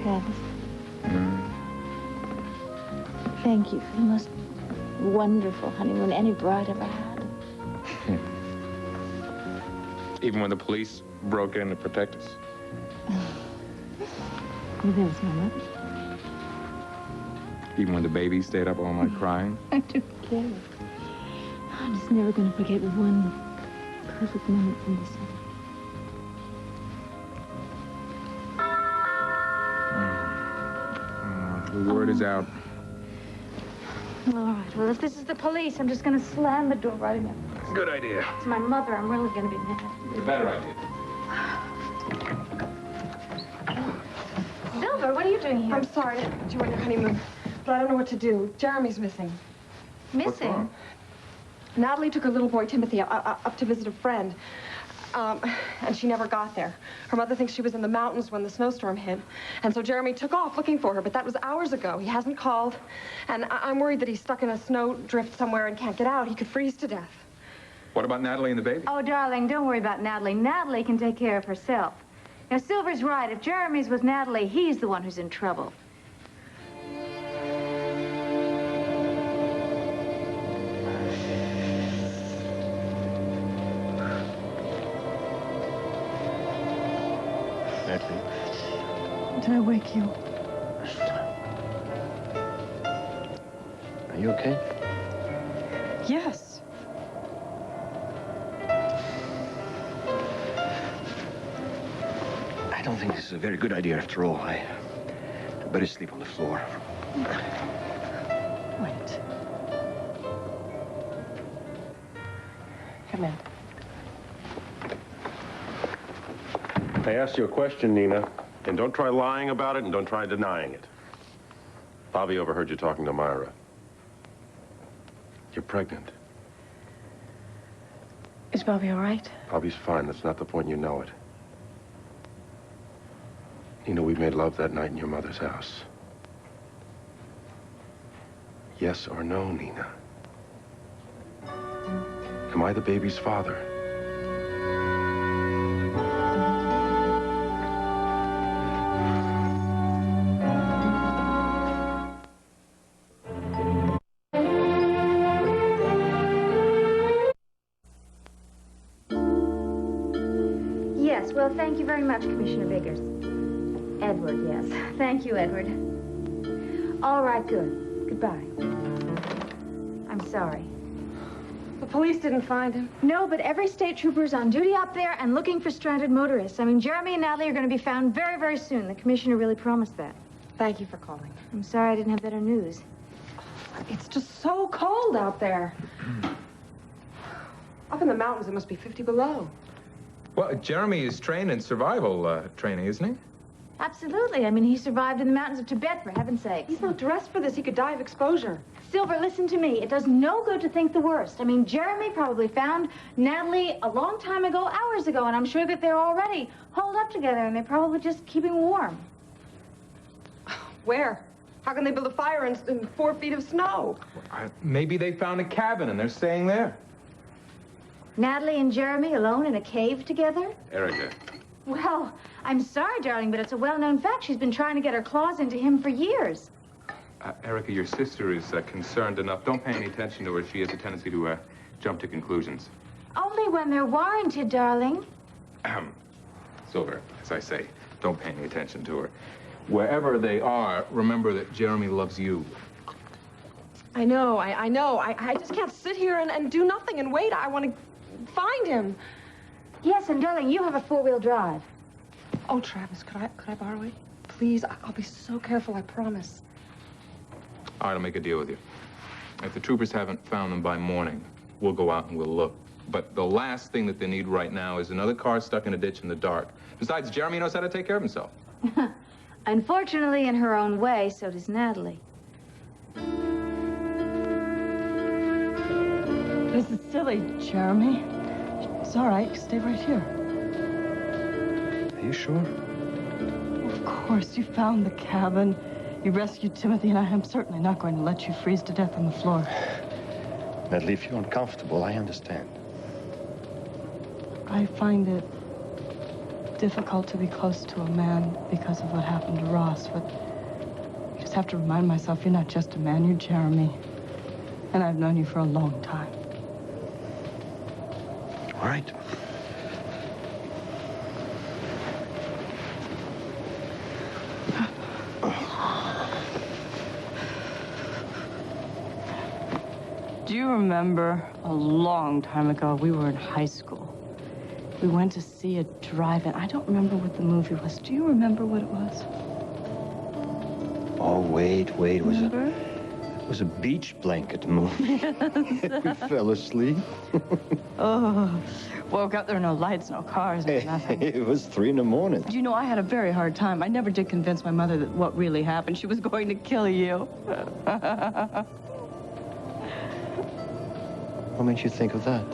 Travis. Thank you for the most wonderful honeymoon any bride ever had. Even when the police broke in to protect us? Well, there was my mother. Even when the baby stayed up all night crying? I don't care. I'm just never going to forget one perfect moment from the summer. The word is out. All right, well, if this is the police, I'm just going to slam the door right in there. Good idea. It's my mother. I'm really going to be mad. It's a better idea. Silver, what are you doing here? I'm sorry to interrupt you on your honeymoon, but I don't know what to do. Jeremy's missing. Missing? Natalie took her little boy, Timothy, up to visit a friend. And she never got there. Her mother thinks she was in the mountains when the snowstorm hit. And so Jeremy took off looking for her, but that was hours ago. He hasn't called. And I'm worried that he's stuck in a snowdrift somewhere and can't get out. He could freeze to death. What about Natalie and the baby? Oh, darling, don't worry about Natalie. Natalie can take care of herself. Now, Silver's right. If Jeremy's with Natalie, he's the one who's in trouble. Did I wake you? Are you okay? Yes. I don't think this is a very good idea after all. I'd better sleep on the floor. Wait. Come in. I asked you a question, Nina, and don't try lying about it and don't try denying it. Bobby overheard you talking to Myra. You're pregnant. Is Bobby all right? Bobby's fine. That's not the point. You know it. Nina, we made love that night in your mother's house. Yes or no, Nina? Am I the baby's father? Yes, well, thank you very much, Commissioner Biggers. Edward, yes. Thank you, Edward. All right, good. Goodbye. I'm sorry. The police didn't find him. No, but every state trooper's on duty up there and looking for stranded motorists. I mean, Jeremy and Natalie are going to be found very, very soon. The commissioner really promised that. Thank you for calling. I'm sorry I didn't have better news. It's just so cold out there. Up in the mountains, it must be 50 below. Well, Jeremy is trained in survival training, isn't he? Absolutely. I mean, he survived in the mountains of Tibet, for heaven's sake. He's not dressed for this. He could die of exposure. Silver, listen to me. It does no good to think the worst. I mean, Jeremy probably found Natalie a long time ago, hours ago, and I'm sure that they're already holed up together, and they're probably just keeping warm. Where? How can they build a fire in 4 feet of snow? Maybe they found a cabin and they're staying there. Natalie and Jeremy alone in a cave together? Erica. Well, I'm sorry, darling, but it's a well-known fact. She's been trying to get her claws into him for years. Erica, your sister is concerned enough. Don't pay any attention to her. She has a tendency to jump to conclusions. Only when they're warranted, darling. Silver, as I say, don't pay any attention to her. Wherever they are, remember that Jeremy loves you. I know, I know. I just can't sit here and do nothing and wait. I want to find him. Yes, and darling, you have a 4-wheel drive. Oh, Travis, could I borrow it? Please, I'll be so careful, I promise. All right, I'll make a deal with you. If the troopers haven't found them by morning, we'll go out and we'll look. But the last thing that they need right now is another car stuck in a ditch in the dark. Besides, Jeremy knows how to take care of himself. Unfortunately, in her own way, so does Natalie. This is silly, Jeremy. It's all right. Stay right here. Are you sure? Of course, you found the cabin. You rescued Timothy, and I am certainly not going to let you freeze to death on the floor. Natalie, if you're uncomfortable, I understand. I find it difficult to be close to a man because of what happened to Ross, but I just have to remind myself you're not just a man, you're Jeremy. And I've known you for a long time. All right. Do you remember a long time ago, we were in high school. We went to see a drive-in. I don't remember what the movie was. Do you remember what it was? Oh, wait. It was Remember? It was a beach blanket movie. We fell asleep. Oh, woke up, there were no lights, no cars, no nothing. It was 3 in the morning. You know, I had a very hard time. I never did convince my mother that what really happened, she was going to kill you. What made you think of that?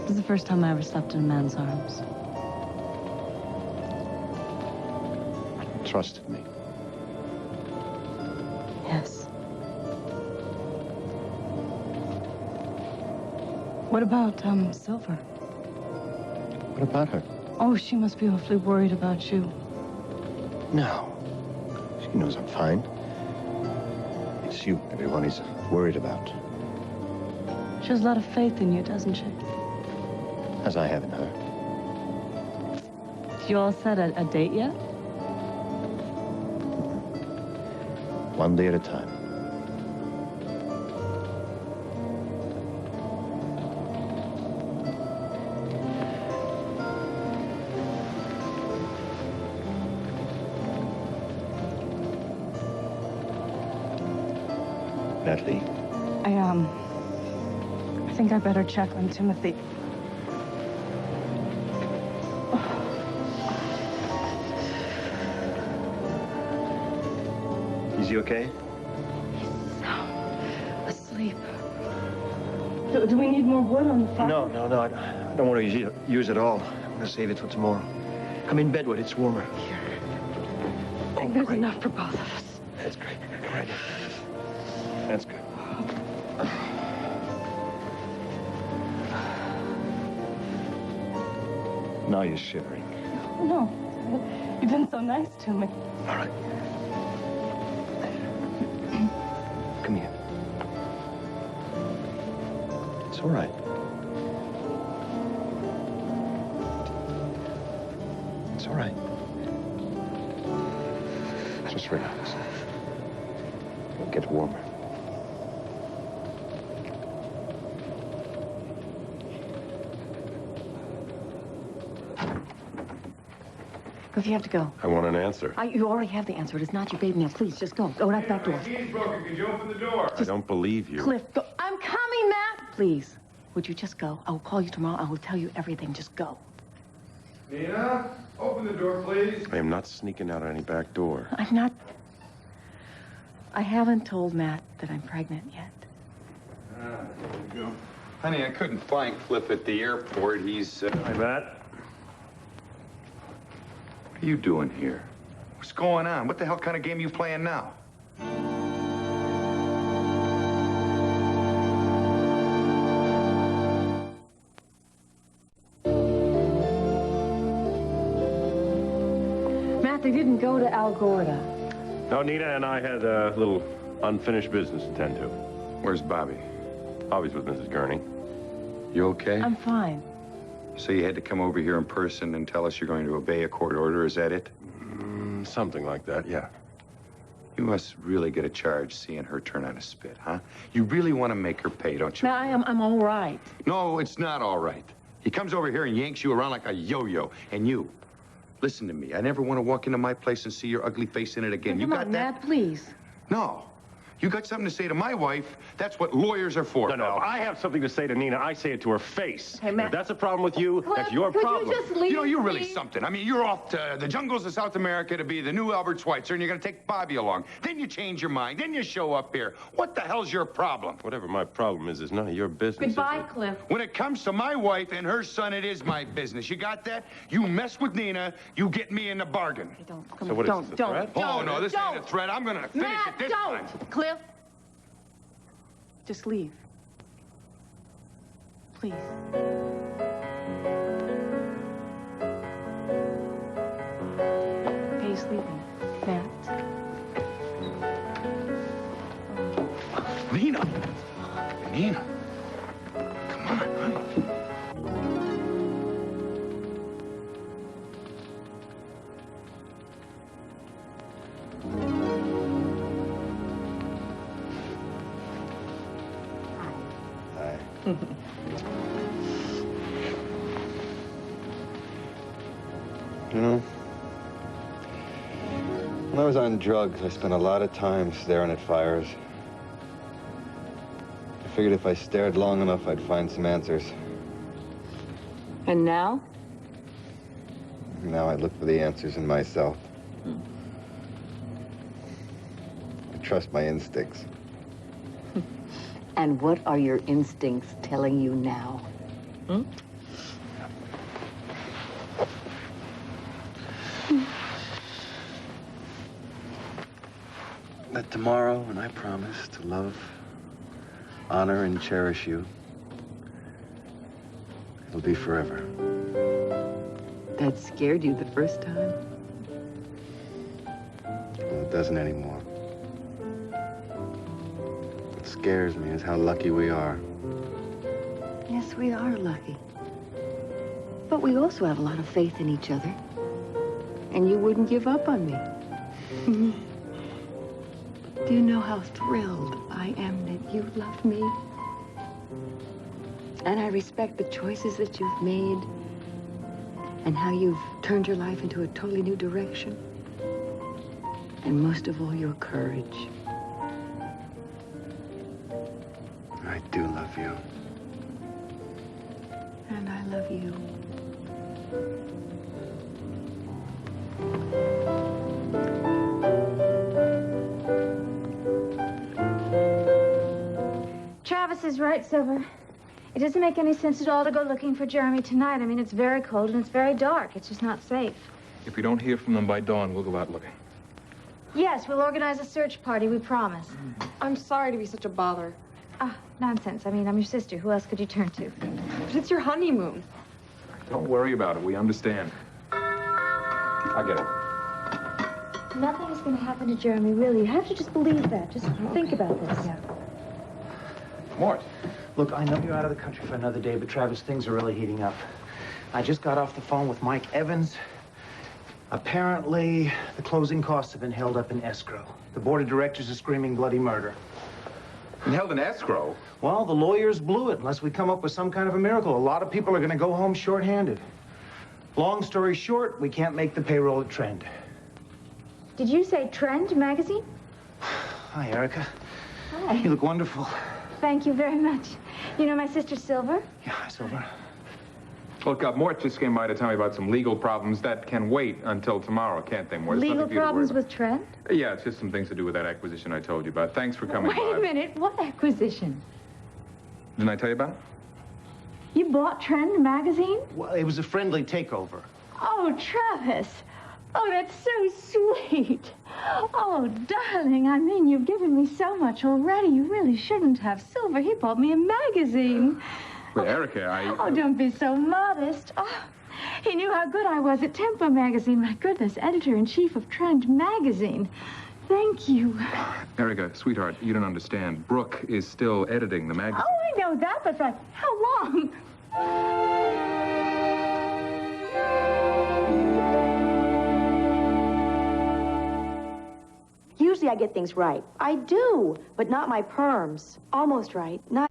It was the first time I ever slept in a man's arms. Trusted me. Yes. What about, Silver? What about her? Oh, she must be awfully worried about you. No. She knows I'm fine. It's you everyone is worried about. She has a lot of faith in you, doesn't she? As I have in her. You all set a date yet? One day at a time. Natalie. I think I better check on Timothy. Is he okay? Asleep. Do we need more wood on the fire? No. I don't want to use it all. I'm going to save it for tomorrow. Come in bed when it's warmer. Here. I think there's enough for both of us. That's great. Come right in. That's good. Now you're shivering. No. You've been so nice to me. All right. Come here. It's all right. It's all right. Just relax. It'll get warmer. If you have to go. I want an answer. You already have the answer. It is not your baby. Now, please, just go. Go right back door. The key's broken. Could you open the door? I don't believe you. Cliff, go. I'm coming, Matt. Please. Would you just go? I will call you tomorrow. I will tell you everything. Just go. Nina, open the door, please. I am not sneaking out any back door. I'm not... I haven't told Matt that I'm pregnant yet. There you go. Honey, I couldn't find Cliff at the airport. He's, Hi, Matt. What are you doing here? What's going on? What the hell kind of game are you playing now? Matt, they didn't go to Algorta. No, Nina and I had a little unfinished business to tend to. Where's Bobby? Bobby's with Mrs. Gurney. You okay? I'm fine. So you had to come over here in person and tell us you're going to obey a court order, is that it? Something like that, yeah. You must really get a charge seeing her turn on a spit, huh? You really want to make her pay, don't you? Matt, I'm all right. No, it's not all right. He comes over here and yanks you around like a yo-yo. And you, listen to me. I never want to walk into my place and see your ugly face in it again. You Come got on, that? Matt, please. No. You got something to say to my wife, that's what lawyers are for. No, pal. if I have something to say to Nina, I say it to her face. Hey, Matt. If that's a problem with you, Cliff, that's your could problem. you just leave, You know, you're really please? something. I mean, you're off to the jungles of South America to be the new Albert Schweitzer, and you're going to take Bobby along. Then you change your mind. Then you show up here. What the hell's your problem? Whatever my problem is none of your business. Goodbye, is it? Cliff. When it comes to my wife and her son, it is my business. You got that? You mess with Nina, you get me in the bargain. Hey, don't. Come So on. what is don't, this, a don't, threat? don't. Oh, no, this don't. ain't a threat. I'm going to finish Matt, it this don't. time. Cliff. Just leave. Please. Okay, you sleeping? Matt? Nina! Nina! Come on, honey. Hi. You know, when I was on drugs, I spent a lot of time staring at fires. I figured if I stared long enough, I'd find some answers. And now? Now I look for the answers in myself. I trust my instincts. And what are your instincts telling you now? That tomorrow, when I promise to love, honor, and cherish you, it'll be forever. That scared you the first time? Well, it doesn't anymore. What scares me is how lucky we are. Yes, we are lucky. But we also have a lot of faith in each other. And you wouldn't give up on me. Do you know how thrilled I am that you love me? And I respect the choices that you've made and how you've turned your life into a totally new direction. And most of all, your courage. I do love you. And I love you. Travis is right, Silver. It doesn't make any sense at all to go looking for Jeremy tonight. I mean, it's very cold and it's very dark. It's just not safe. If we don't hear from them by dawn, we'll go out looking. Yes, we'll organize a search party, we promise. I'm sorry to be such a bother. Ah, nonsense. I mean, I'm your sister. Who else could you turn to? But it's your honeymoon. Don't worry about it. We understand. I get it. Nothing is going to happen to Jeremy, really. You have to just believe that. Just think about this. Yeah. Mort. Look, I know you're out of the country for another day, but Travis, things are really heating up. I just got off the phone with Mike Evans. Apparently, the closing costs have been held up in escrow. The board of directors is screaming bloody murder. And held in escrow? Well, the lawyers blew it. Unless we come up with some kind of a miracle, a lot of people are going to go home short-handed. Long story short, we can't make the payroll at Trend. Did you say Trend magazine? Hi, Erica. Hi. You look wonderful. Thank you very much. You know my sister Silver? Yeah, hi, Silver. Look, Mort just came by to tell me about some legal problems that can wait until tomorrow, can't they, Mort? There's Legal nothing for you to worry problems about. with Trend? Yeah, it's just some things to do with that acquisition I told you about. Thanks for coming by. Wait a minute. What acquisition? Didn't I tell you about it? You bought Trend magazine? Well, it was a friendly takeover. Oh, Travis. Oh, that's so sweet. Oh, darling, I mean, you've given me so much already. You really shouldn't have. Silver, he bought me a magazine. Well, Erica, Oh, don't be so modest. Oh, he knew how good I was at Tempo magazine. My goodness, editor-in-chief of Trend magazine. Thank you. Erica, sweetheart, you don't understand. Brooke is still editing the magazine. Oh, I know that, but for how long? Usually I get things right. I do, but not my perms. Almost right. Not.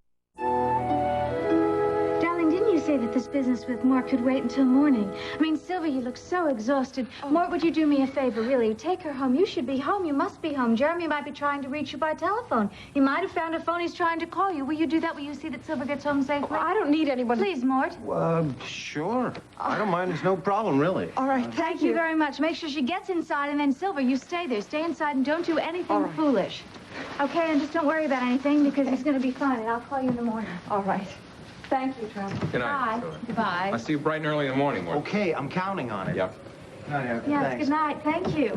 Darling, didn't you say that this business with Mort could wait until morning? I mean, Silver, you look so exhausted. Mort, would you do me a favor, really? Take her home. You should be home. You must be home. Jeremy might be trying to reach you by telephone. He might have found a phone. He's trying to call you. Will you do that? Will you see that Silver gets home safely? I don't need anyone. Please, Mort. Sure. I don't mind. There's no problem, really. All right, Thank you very much. Make sure she gets inside, and then, Silver, you stay there. Stay inside and don't do anything foolish. Okay, and just don't worry about anything because he's going to be fine, and I'll call you in the morning. All right. Thank you, Travis. Good night. Bye. Silver. Goodbye. I'll see you bright and early in the morning, Mort. Okay, I'm counting on it. Yep. Good night, Erica. Yes, Thanks. good night. Thank you.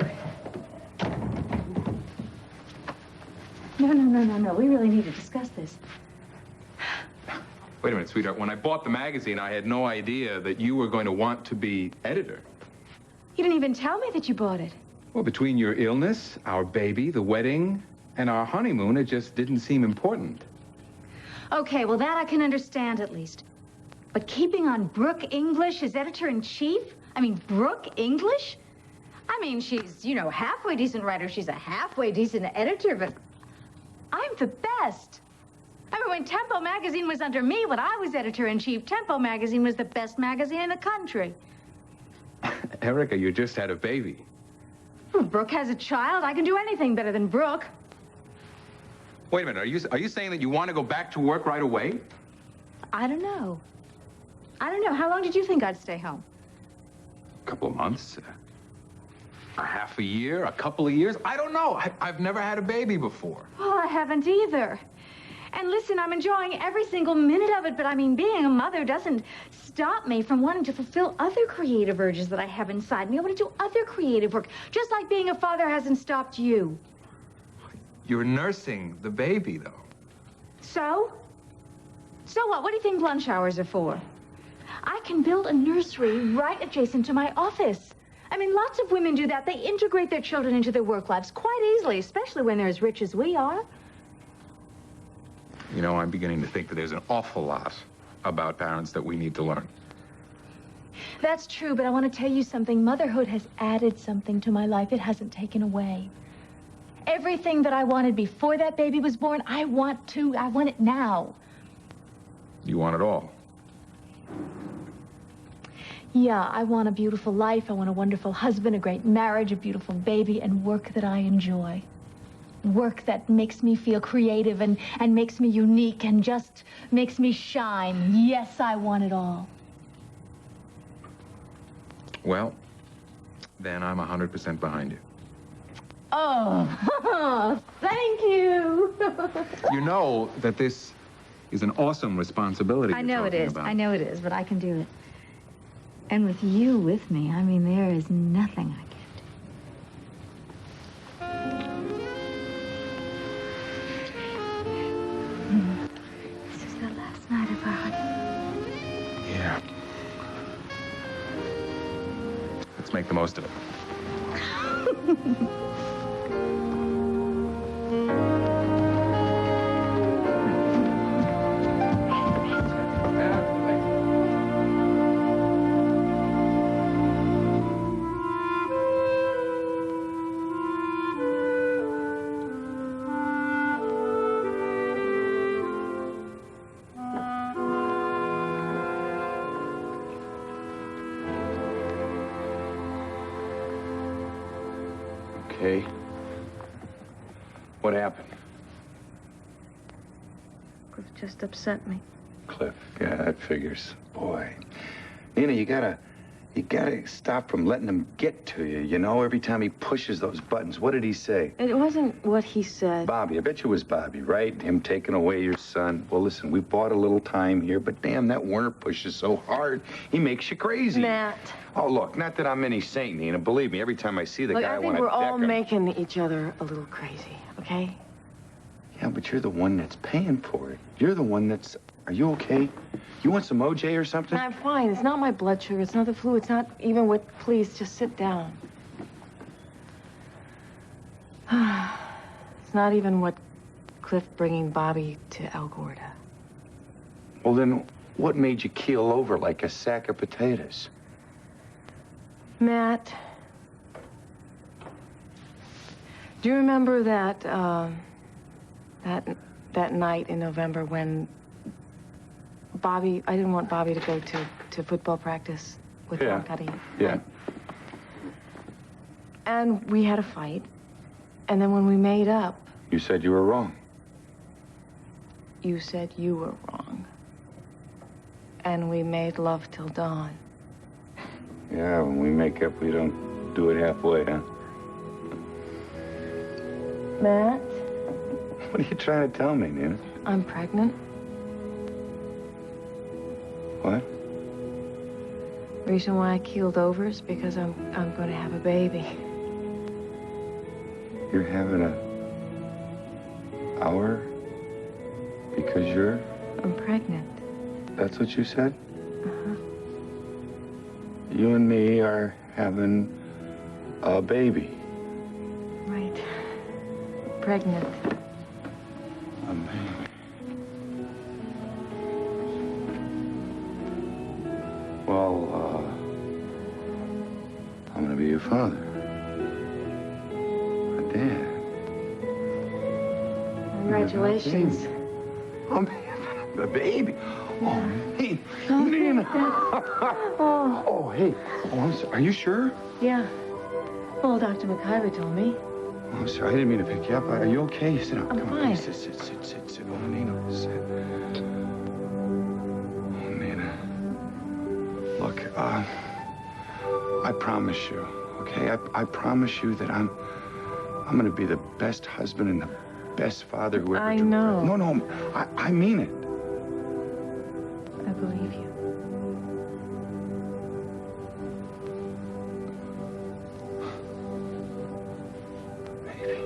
No. We really need to discuss this. Wait a minute, sweetheart. When I bought the magazine, I had no idea that you were going to want to be editor. You didn't even tell me that you bought it. Well, between your illness, our baby, the wedding, and our honeymoon, it just didn't seem important. Okay, well, that I can understand at least. But keeping on Brooke English as editor-in-chief? I mean, Brooke English? I mean, she's, you know, halfway decent writer. She's a halfway decent editor, but I'm the best. I mean, when Tempo magazine was under me, when I was editor-in-chief, Tempo magazine was the best magazine in the country. Erica, you just had a baby. Well, Brooke has a child. I can do anything better than Brooke. Wait a minute, are you saying that you want to go back to work right away? I don't know. I don't know. How long did you think I'd stay home? A couple of months, a half a year, a couple of years. I don't know. I've never had a baby before. Well, I haven't either. And listen, I'm enjoying every single minute of it, but I mean, being a mother doesn't stop me from wanting to fulfill other creative urges that I have inside me. I want to do other creative work, just like being a father hasn't stopped you. You're nursing the baby, though. So? So what? What do you think lunch hours are for? I can build a nursery right adjacent to my office. I mean, lots of women do that. They integrate their children into their work lives quite easily, especially when they're as rich as we are. You know, I'm beginning to think that there's an awful lot about parents that we need to learn. That's true, but I want to tell you something. Motherhood has added something to my life. It hasn't taken away. Everything that I wanted before that baby was born, I want it now. You want it all. Yeah, I want a beautiful life. I want a wonderful husband, a great marriage, a beautiful baby, and work that I enjoy. Work that makes me feel creative and makes me unique and just makes me shine. Yes, I want it all. Well, then I'm 100% behind you. Oh, thank you. You know that this is an awesome responsibility. I know it is. About. I know it is, but I can do it. And with you with me, I mean, there is nothing I can't do. This is the last night of our honeymoon. Yeah. Let's make the most of it. Okay. What happened? Cliff just upset me. Cliff. Yeah, that figures. Boy. Nina, you gotta stop from letting him get to you, you know, every time he pushes those buttons. What did he say? It wasn't what he said. Bobby. I bet you it was Bobby, right? Him taking away your son. Well, listen, we bought a little time here, but damn, that Werner pushes so hard, he makes you crazy. Matt. Oh, look, not that I'm any saint, Nina. Believe me, every time I see the Look, guy, I I think want to we're deck all him. making each other a little crazy, okay? Yeah, but you're the one that's paying for it. You're the one that's... Are you okay? You want some OJ or something? I'm fine. It's not my blood sugar. It's not the flu. It's not even what... Please, just sit down. It's not even what Cliff bringing Bobby to El Gorda. Well, then, what made you keel over like a sack of potatoes? Matt, do you remember that night in November when Bobby, I didn't want Bobby to go to football practice with Ron Cuddy. Yeah. And we had a fight. And then when we made up, You said you were wrong. you said you were wrong. And we made love till dawn. Yeah, when we make up, we don't do it halfway, huh? Matt, What are you trying to tell me, Nina? I'm pregnant. What? Reason why I keeled over is because I'm going to have a baby. You're having our... Because you're... I'm pregnant. That's what you said? Uh-huh. You and me are having a baby. Right. Pregnant. A baby. Well, I'm gonna be your father. A dad. Congratulations. I'm a baby. Oh, hey, Oh, Nina. Oh. Oh, hey. Oh, I'm sorry. Are you sure? Yeah. Well, Dr. McIver told me. Oh, I'm sorry. I didn't mean to pick you up. Are you okay? Sit down. I'm Come on. fine. Sit. Oh, Nina, sit. Oh, Nina. Look, I promise you, okay? I promise you that I'm gonna be the best husband and the best father who ever... I know. No, I mean it. I believe you. Baby.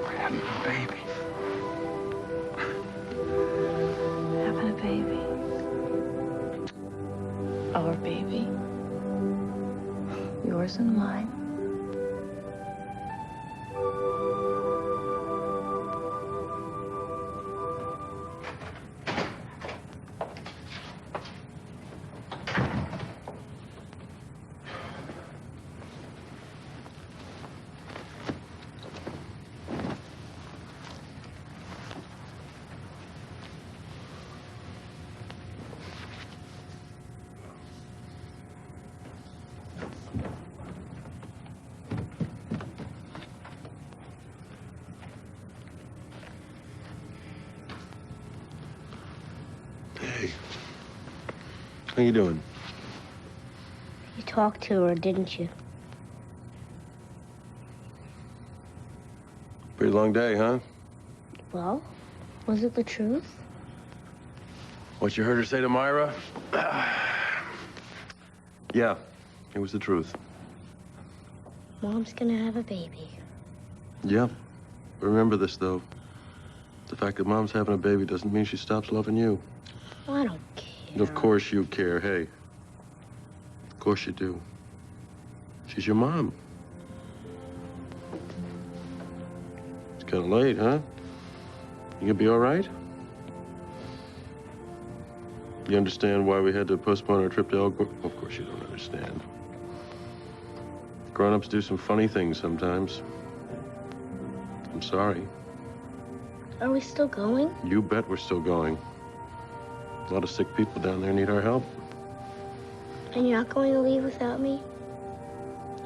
We're having a baby. Having a baby. Our baby. Yours and mine. Hey. How you doing? You talked to her, didn't you? Pretty long day, huh? Well, was it the truth? What you heard her say to Myra? Yeah, it was the truth. Mom's gonna have a baby. Yeah. Remember this, though. The fact that Mom's having a baby doesn't mean she stops loving you. I don't care. Of course you care, hey. Of course you do. She's your mom. It's kind of late, huh? You gonna be all right? You understand why we had to postpone our trip to Elk Grove? Of course you don't understand. Grown-ups do some funny things sometimes. I'm sorry. Are we still going? You bet we're still going. A lot of sick people down there need our help. And you're not going to leave without me?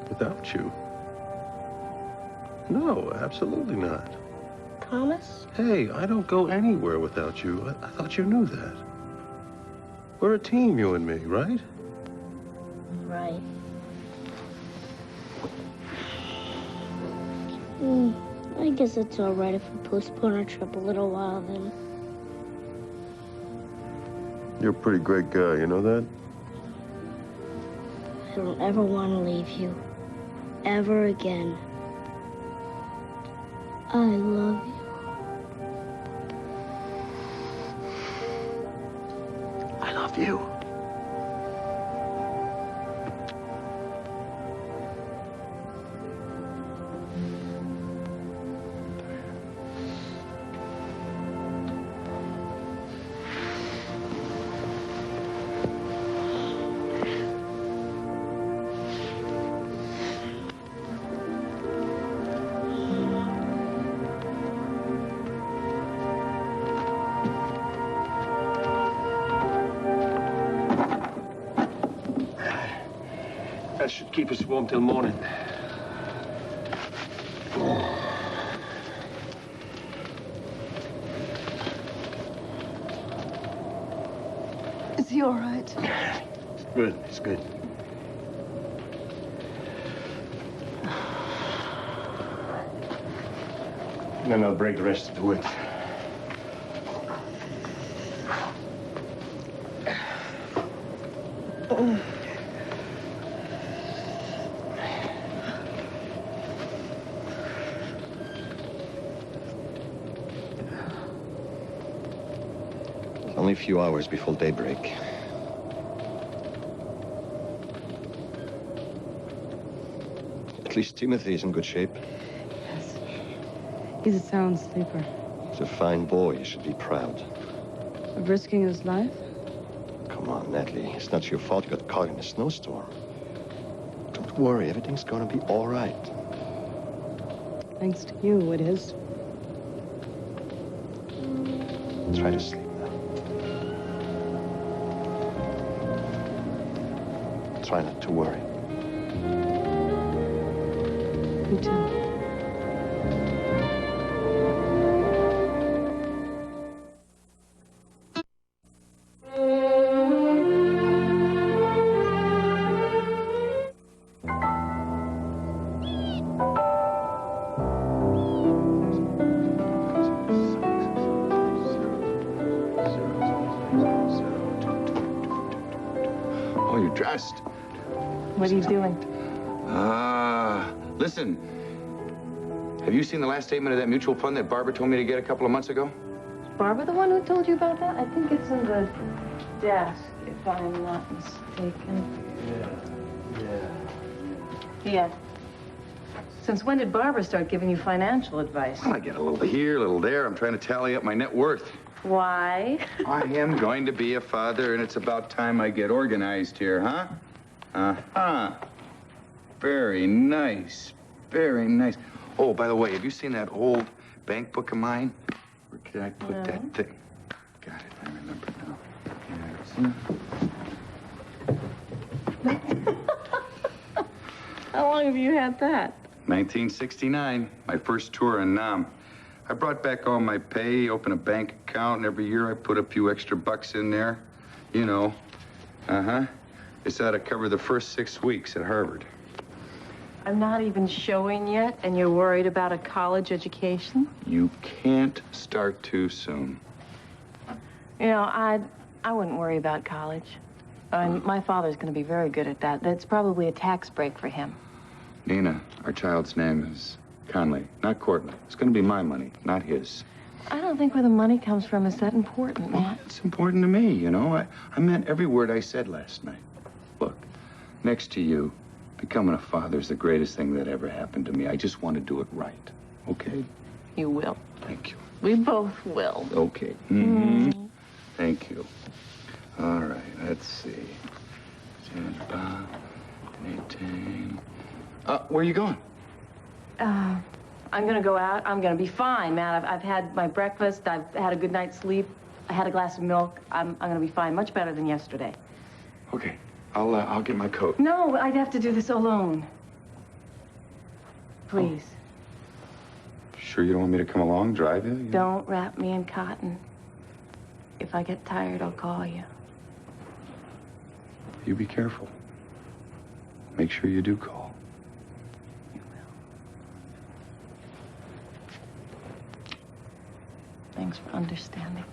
Without you? No, absolutely not. Promise? Hey, I don't go anywhere without you. I thought you knew that. We're a team, you and me, right? Right. I guess it's all right if we postpone our trip a little while then. You're a pretty great guy, you know that? I don't ever want to leave you. Ever again. I love you. I love you. That should keep us warm till morning. Is he all right? Good, it's good. And then I'll break the rest of the wood. Only a few hours before daybreak. At least Timothy's in good shape. Yes. He's a sound sleeper. He's a fine boy. You should be proud. Of risking his life? Come on, Natalie. It's not your fault you got caught in a snowstorm. Don't worry. Everything's gonna be all right. Thanks to you, it is. Try to sleep now. Try not to worry. You too. Oh, you're dressed. What are you doing? Listen. Have you seen the last statement of that mutual fund that Barbara told me to get a couple of months ago? Barbara the one who told you about that? I think it's in the desk, if I'm not mistaken. Yeah. Since when did Barbara start giving you financial advice? Well, I get a little here, a little there. I'm trying to tally up my net worth. Why? I am going to be a father, and it's about time I get organized here, huh? Uh-huh. Very nice. Very nice. Oh, by the way, have you seen that old bank book of mine? Where can I put that thing? Got it. I remember now. How long have you had that? 1969, my first tour in Nam. I brought back all my pay, opened a bank account, and every year I put a few extra bucks in there. You know. Uh-huh. It's ought to cover the first 6 weeks at Harvard. I'm not even showing yet, and you're worried about a college education? You can't start too soon. You know, I wouldn't worry about college. My father's going to be very good at that. That's probably a tax break for him. Nina, our child's name is Conley, not Courtney. It's going to be my money, not his. I don't think where the money comes from is that important, Well, Matt. it's important to me, you know. I meant every word I said last night. Look, next to you, becoming a father's the greatest thing that ever happened to me. I just want to do it right, okay? You will. Thank you. We both will. Okay. Mm-hmm. Thank you. All right, let's see. 18. Where are you going? I'm going to go out. I'm going to be fine, Matt. I've had my breakfast. I've had a good night's sleep. I had a glass of milk. I'm going to be fine. Much better than yesterday. Okay. I'll get my coat. No, I'd have to do this alone. Please. Sure you don't want me to come along, drive you? Don't wrap me in cotton. If I get tired, I'll call you. You be careful. Make sure you do call. You will. Thanks for understanding.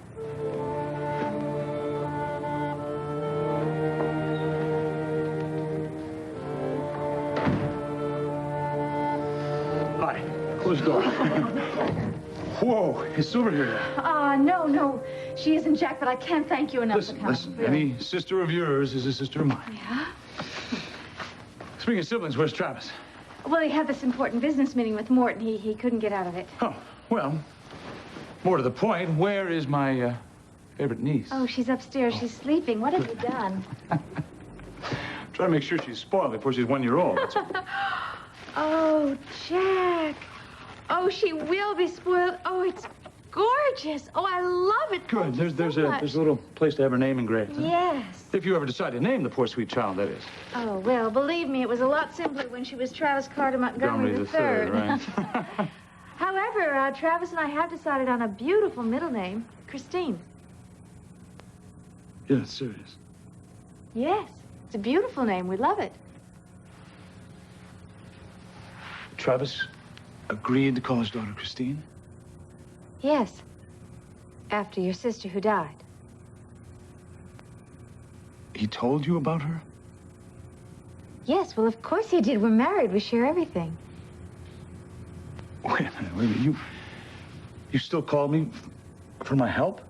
Hi. Close the door. Whoa, is Silver here? No. She isn't, Jack, but I can't thank you enough for coming. Listen. Really. Any sister of yours is a sister of mine. Yeah? Speaking of siblings, where's Travis? Well, he had this important business meeting with Morton. He couldn't get out of it. Oh, well, more to the point, where is my favorite niece? Oh, she's upstairs. She's sleeping. What have you done? Try to make sure she's spoiled before she's 1 year old. That's all. Oh, Jack. Oh, she will be spoiled. Oh, it's gorgeous. Oh, I love it. Good. Thank you There's so a much. little place to have her name engraved. Huh? Yes. If you ever decide to name the poor sweet child, that is. Oh, well, believe me, it was a lot simpler when she was Travis Carter Montgomery the III. third, right? However, Travis and I have decided on a beautiful middle name, Christine. Yeah, that's serious. Yes, it's a beautiful name. We love it. Travis agreed to call his daughter Christine? Yes, after your sister who died. He told you about her? Yes, well, of course he did. We're married. We share everything. Wait a minute. You still call me for my help?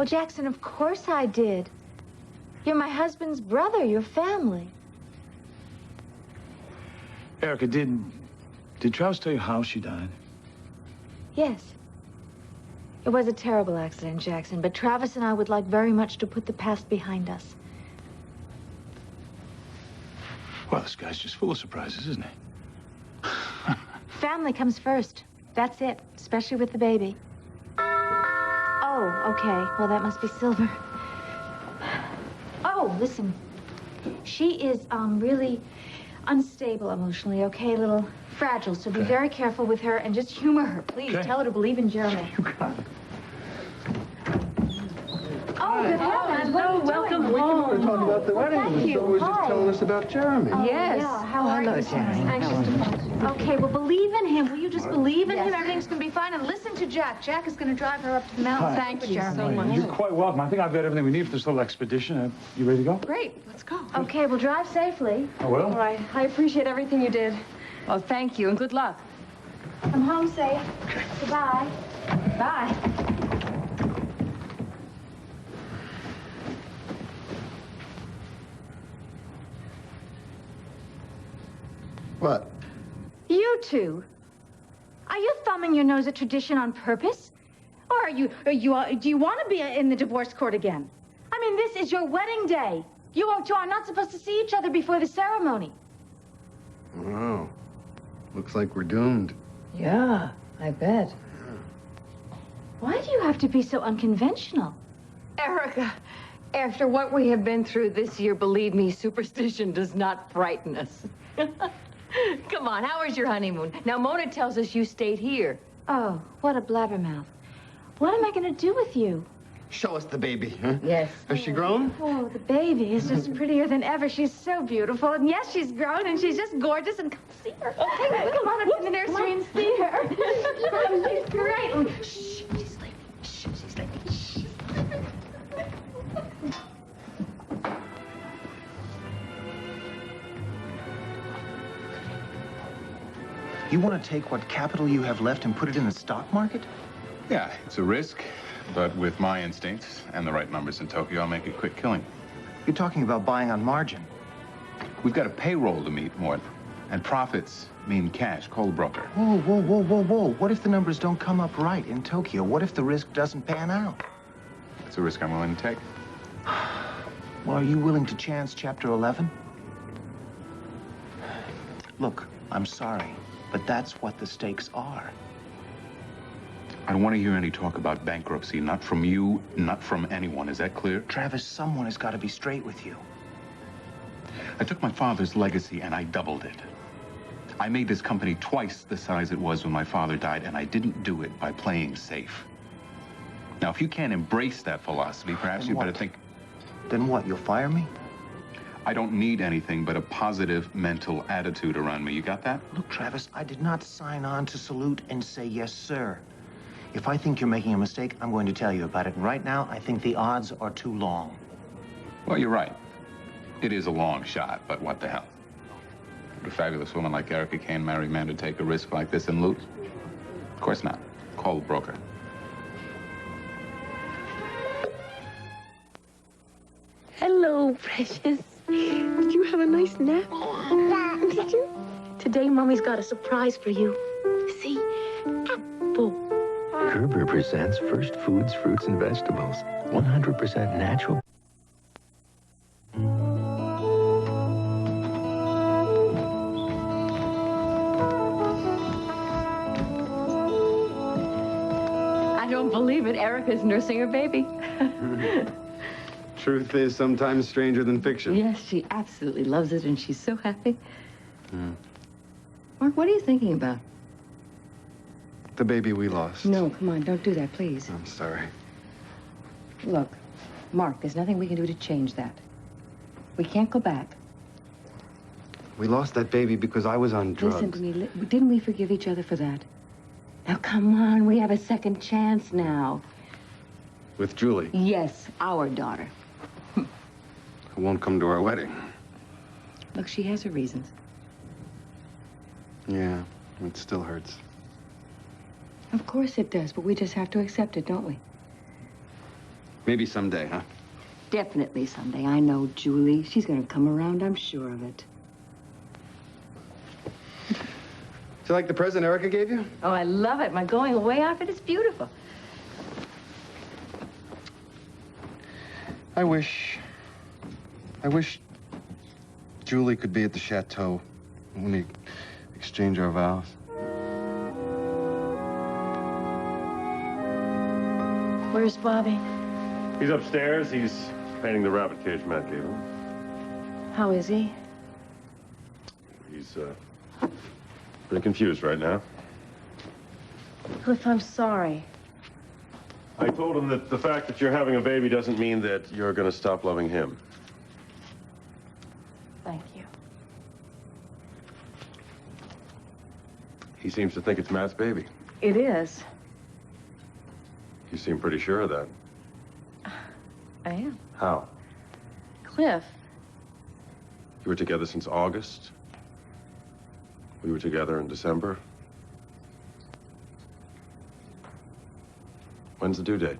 Well, Jackson, of course I did. You're my husband's brother, your family. Erica, did Travis tell you how she died? Yes. It was a terrible accident, Jackson, but Travis and I would like very much to put the past behind us. Well, this guy's just full of surprises, isn't he? Family comes first. That's it, especially with the baby. Oh, okay. Well, that must be Silver. Oh, listen. She is, really unstable emotionally, okay? A little fragile, so be very careful with her and just humor her. Please, tell her to believe in Jeremy. You got it. Oh, good heavens. What are you welcome doing? home. We were talking about the wedding. Thank you. So was just Hi. telling us about Jeremy. Oh, Yes. Yeah. How are Hello, you? Jeremy. Anxious to meet you. Okay, well, believe in him. Will you just believe in him? Everything's going to be fine. And listen to Jack. Jack is going to drive her up to the mountains. Hi. Thank you so Right, much. You're quite welcome. I think I've got everything we need for this little expedition. You ready to go? Great. Let's go. Okay, well, drive safely. I will. All right. I appreciate everything you did. Oh, thank you, and good luck. Come home safe. Goodbye. Bye. What? You two. Are you thumbing your nose at tradition on purpose? Or do you want to be in the divorce court again? I mean, this is your wedding day. You two are not supposed to see each other before the ceremony. Wow. Looks like we're doomed. Yeah, I bet. Why do you have to be so unconventional? Erica, after what we have been through this year, believe me, superstition does not frighten us. Come on, how was your honeymoon? Now, Mona tells us you stayed here. Oh, what a blabbermouth. What am I going to do with you? Show us the baby, huh? Yes. Has she grown? Oh, the baby is just prettier than ever. She's so beautiful. And yes, she's grown, and she's just gorgeous. And come see her. Okay, come on up to the nursery and see her. She's great. Shh, she's sleeping. Shh, she's sleeping. Shh. You want to take what capital you have left and put it in the stock market? Yeah, it's a risk, but with my instincts and the right numbers in Tokyo, I'll make a quick killing. You're talking about buying on margin. We've got a payroll to meet, Mort, and profits mean cash. Call the broker. Whoa, whoa, whoa, whoa, whoa. What if the numbers don't come up right in Tokyo? What if the risk doesn't pan out? It's a risk I'm willing to take. Well, are you willing to chance Chapter 11? Look, I'm sorry, but that's what the stakes are. I don't want to hear any talk about bankruptcy, not from you, not from anyone. Is that clear? Travis, someone has got to be straight with you. I took my father's legacy and I doubled it. I made this company twice the size it was when my father died, and I didn't do it by playing safe. Now, if you can't embrace that philosophy, perhaps you better think... Then what, you'll fire me? I don't need anything but a positive mental attitude around me. You got that? Look, Travis, I did not sign on to salute and say yes, sir. If I think you're making a mistake, I'm going to tell you about it. And right now, I think the odds are too long. Well, you're right. It is a long shot, but what the hell? Would a fabulous woman like Erica Kane marry a man to take a risk like this and lose? Of course not. Call the broker. Hello, precious. Did you have a nice nap? Did you? Today, Mommy's got a surprise for you. See? Apple. Gerber presents First Foods, Fruits, and Vegetables. 100% natural. I don't believe it. Erica's nursing her baby. Truth is sometimes stranger than fiction. Yes, she absolutely loves it, and she's so happy. Mark, what are you thinking about? The baby we lost. No, come on, don't do that, please. I'm sorry. Look, Mark, there's nothing we can do to change that. We can't go back. We lost that baby because I was on drugs. Listen to me. Didn't we forgive each other for that? Now, come on. We have a second chance now. With Julie, Yes, our daughter. who won't come to our wedding. Look, she has her reasons. Yeah, it still hurts. Of course it does, but we just have to accept it, don't we? Maybe someday, huh? Definitely someday. I know Julie. She's gonna come around, I'm sure of it. Do you like the present Erica gave you? Oh, I love it. My going away outfit is beautiful. I wish Julie could be at the chateau when we exchange our vows. Where's Bobby? He's upstairs. He's painting the rabbit cage Matt gave him. How is he? He's, pretty confused right now. Cliff, I'm sorry. I told him that the fact that you're having a baby doesn't mean that you're gonna stop loving him. Thank you. He seems to think it's Matt's baby. It is. You seem pretty sure of that. I am. How? Cliff, You were together since August. We were together in December. When's the due date?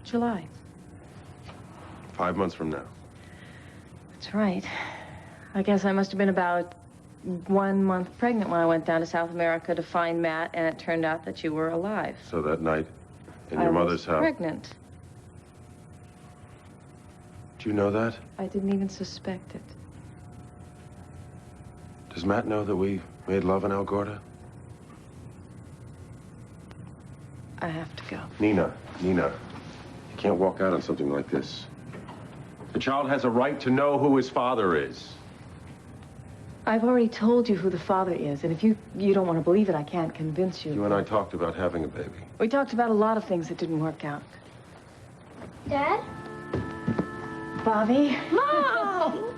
July. 5 months from now. That's right. I guess I must have been about 1 month pregnant when I went down to South America to find Matt, and it turned out that you were alive. So that night, in your mother's house. I was pregnant. Do you know that? I didn't even suspect it. Does Matt know that we made love in El Gordo? I have to go. Nina, you can't walk out on something like this. The child has a right to know who his father is. I've already told you who the father is, and if you don't want to believe it, I can't convince you. You and I talked about having a baby. We talked about a lot of things that didn't work out. Dad? Bobby? Mom!